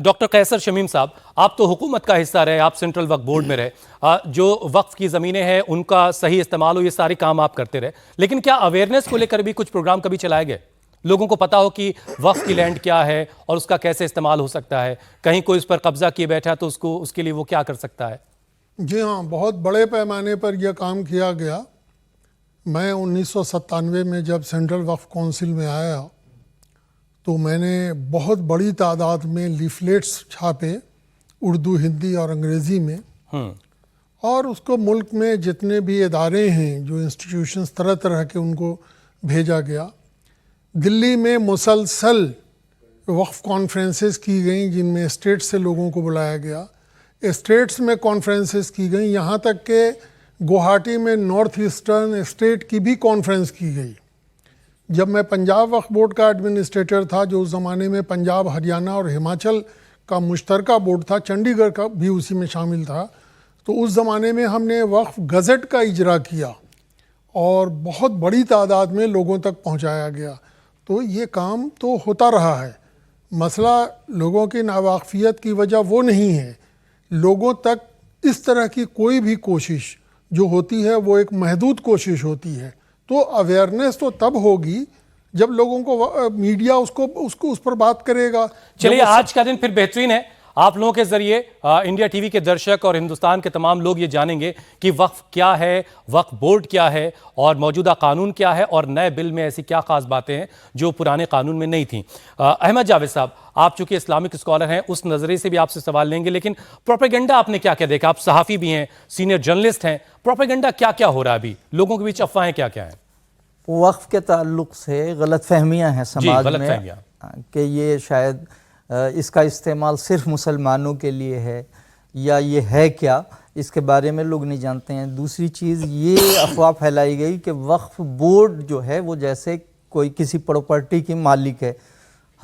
Doctor قیصر شمیم صاحب، آپ تو حکومت کا حصہ رہے، آپ سینٹرل وقف بورڈ میں رہے، جو وقف کی زمینیں ہیں ان کا صحیح استعمال ہو، یہ سارے کام آپ کرتے رہے، لیکن کیا اویئرنیس کو لے کر بھی کچھ پروگرام کبھی چلائے گئے؟ لوگوں کو پتا ہو کہ وقف کی لینڈ کیا ہے اور اس کا کیسے استعمال ہو سکتا ہے، کہیں کوئی اس پر قبضہ کیے بیٹھا تو اس کے لیے وہ کیا کر سکتا ہے؟ جی ہاں، بہت بڑے پیمانے پر یہ کام کیا گیا۔ میں 1997 میں جب سینٹرل وقف کونسل میں آیا تو میں نے بہت بڑی تعداد میں لیفلیٹس چھاپے، اردو، ہندی اور انگریزی میں، اور اس کو ملک میں جتنے بھی ادارے ہیں، جو انسٹیٹیوشنز طرح طرح کے، ان کو بھیجا گیا۔ دلی میں مسلسل وقف کانفرنسز کی گئیں جن میں اسٹیٹ سے لوگوں کو بلایا گیا، اسٹیٹس میں کانفرنسز کی گئیں، یہاں تک کہ گوہاٹی میں نارتھ ایسٹرن اسٹیٹ کی بھی کانفرنس کی گئی۔ جب میں پنجاب وقف بورڈ کا ایڈمنسٹریٹر تھا، جو اس زمانے میں پنجاب، ہریانہ اور ہماچل کا مشترکہ بورڈ تھا، چنڈی گڑھ کا بھی اسی میں شامل تھا، تو اس زمانے میں ہم نے وقف گزٹ کا اجرا کیا اور بہت بڑی تعداد میں لوگوں تک پہنچایا گیا۔ تو یہ کام تو ہوتا رہا ہے۔ مسئلہ لوگوں کی ناواقفیت کی وجہ وہ نہیں ہے، لوگوں تک اس طرح کی کوئی بھی کوشش جو ہوتی ہے وہ ایک محدود کوشش ہوتی ہے۔ تو اویئرنیس تو تب ہوگی جب لوگوں کو میڈیا اس پر بات کرے گا۔ چلیے، آج کا دن پھر بہترین ہے، آپ لوگوں کے ذریعے انڈیا ٹی وی کے درشک اور ہندوستان کے تمام لوگ یہ جانیں گے کہ وقف کیا ہے، وقف بورڈ کیا ہے، اور موجودہ قانون کیا ہے، اور نئے بل میں ایسی کیا خاص باتیں ہیں جو پرانے قانون میں نہیں تھیں۔ احمد جاوید صاحب، آپ چونکہ اسلامک اسکالر ہیں، اس نظریے سے بھی آپ سے سوال لیں گے، لیکن پروپیگنڈا آپ نے کیا کیا دیکھا؟ آپ صحافی بھی ہیں، سینئر جرنلسٹ ہیں، پروپیگنڈا کیا کیا ہو رہا ہے ابھی؟ لوگوں کے بیچ افواہیں کیا کیا ہیں؟ وقف کے تعلق سے غلط فہمیاں ہیں سماج غلط میں فہمیاں کہ یہ شاید اس کا استعمال صرف مسلمانوں کے لیے ہے، یا یہ ہے کیا، اس کے بارے میں لوگ نہیں جانتے ہیں۔ دوسری چیز یہ افواہ پھیلائی گئی کہ وقف بورڈ جو ہے وہ جیسے کوئی کسی پراپرٹی کی مالک ہے،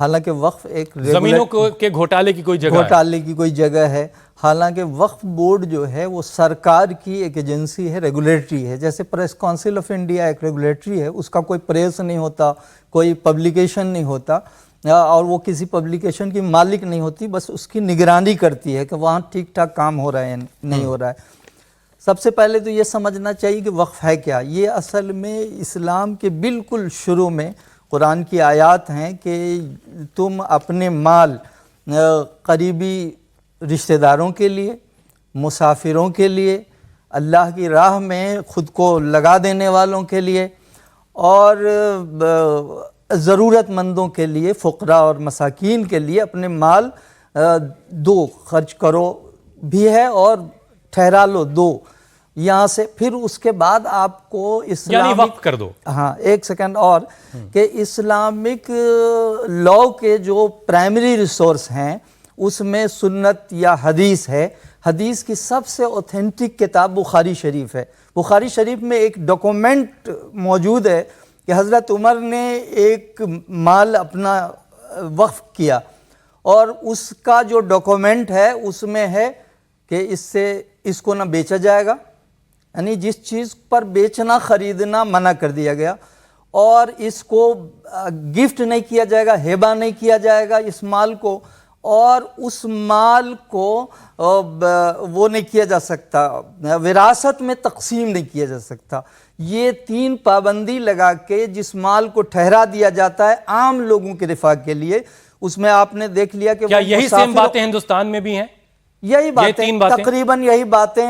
حالانکہ وقف ایک زمینوں کے گھوٹالے کی کوئی جگہ ہے۔ حالانکہ وقف بورڈ جو ہے وہ سرکار کی ایک ایجنسی ہے، ریگولیٹری ہے، جیسے پریس کونسل آف انڈیا ایک ریگولیٹری ہے، اس کا کوئی پریس نہیں ہوتا، کوئی پبلیکیشن نہیں ہوتا، اور وہ کسی پبلیکیشن کی مالک نہیں ہوتی، بس اس کی نگرانی کرتی ہے کہ وہاں ٹھیک ٹھاک کام ہو رہا ہے نہیں ہو رہا ہے۔ سب سے پہلے تو یہ سمجھنا چاہیے کہ وقف ہے کیا۔ یہ اصل میں اسلام کے بالکل شروع میں قرآن کی آیات ہیں کہ تم اپنے مال قریبی رشتہ داروں کے لیے، مسافروں کے لیے، اللہ کی راہ میں خود کو لگا دینے والوں کے لیے، اور ضرورت مندوں کے لیے، فقراء اور مساکین کے لیے اپنے مال دو، خرچ کرو بھی ہے اور ٹھہرا لو دو، یہاں سے۔ پھر اس کے بعد آپ کو یعنی وقف کر دو۔ ہاں، ایک سیکنڈ اور، کہ اسلامک لاء کے جو پرائمری ریسورس ہیں اس میں سنت یا حدیث ہے۔ حدیث کی سب سے اوتھینٹک کتاب بخاری شریف ہے۔ بخاری شریف میں ایک ڈاکومنٹ موجود ہے کہ حضرت عمر نے ایک مال اپنا وقف کیا، اور اس کا جو ڈاکومنٹ ہے اس میں ہے کہ اس کو نہ بیچا جائے گا، یعنی جس چیز پر بیچنا خریدنا منع کر دیا گیا، اور اس کو گفٹ نہیں کیا جائے گا، ہیبہ نہیں کیا جائے گا اس مال کو، اور اس مال کو وہ نہیں کیا جا سکتا، وراثت میں تقسیم نہیں کیا جا سکتا۔ یہ تین پابندی لگا کے جس مال کو ٹھہرا دیا جاتا ہے عام لوگوں کے رفاہ کے لیے، اس میں آپ نے دیکھ لیا کہ کیا یہی سیم باتیں ہندوستان میں بھی ہیں؟ یہی باتیں تقریباً یہی باتیں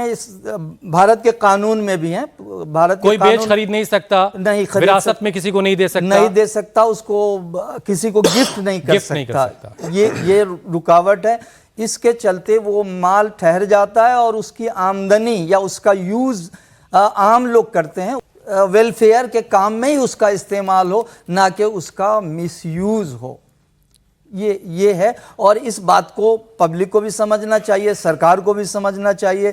بھارت کے قانون میں بھی ہیں۔ بھارت کوئی بیچ خرید نہیں سکتا، وراثت میں کسی کو نہیں دے سکتا، اس کو کسی کو گفٹ نہیں کر سکتا، یہ رکاوٹ ہے۔ اس کے چلتے وہ مال ٹھہر جاتا ہے اور اس کی آمدنی یا اس کا یوز عام لوگ کرتے ہیں، ویلفیئر کے کام میں ہی اس کا استعمال ہو، نہ کہ اس کا مس یوز ہو۔ یہ ہے، اور اس بات کو پبلک کو بھی سمجھنا چاہیے، سرکار کو بھی سمجھنا چاہیے۔